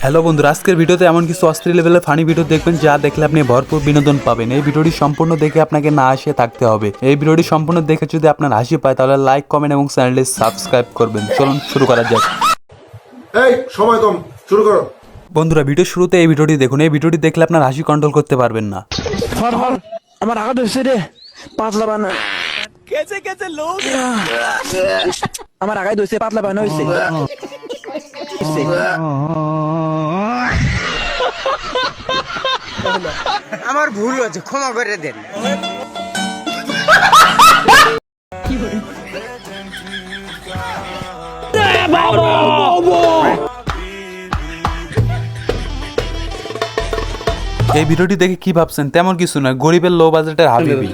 Hello বন্ধুরা, আজকের ভিডিওতে এমন কিছু অস্থির লেভেলের ফানি ভিডিও দেখবেন যা দেখলে আপনি ভরপুর বিনোদন পাবেন। এই ভিডিওটি সম্পূর্ণ দেখে আপনাকে না আসে থাকতে হবে। এই ভিডিওটি সম্পূর্ণ দেখে যদি আপনার হাসি পায় তাহলে লাইক, কমেন্ট এবং চ্যানেলটি সাবস্ক্রাইব করবেন। চলুন শুরু করা যাক। এই সময় কম, শুরু করো। বন্ধুরা, ভিডিও শুরুতে এই ভিডিওটি দেখুন। এই ভিডিওটি দেখলে আপনার হাসি কন্ট্রোল করতে পারবেন না। হর হর আমার আঘাত হয়েছে রে পাতলা বানা আমার আঘাত হয়েছে পাতলা বানা হয়েছে আমার ভুল হয়েছে, ক্ষমা করে দেন। এই ভিডিওটি দেখে কি ভাবছেন? তেমন কিছু না, গরিবের লো বাজেটের হাবিবি।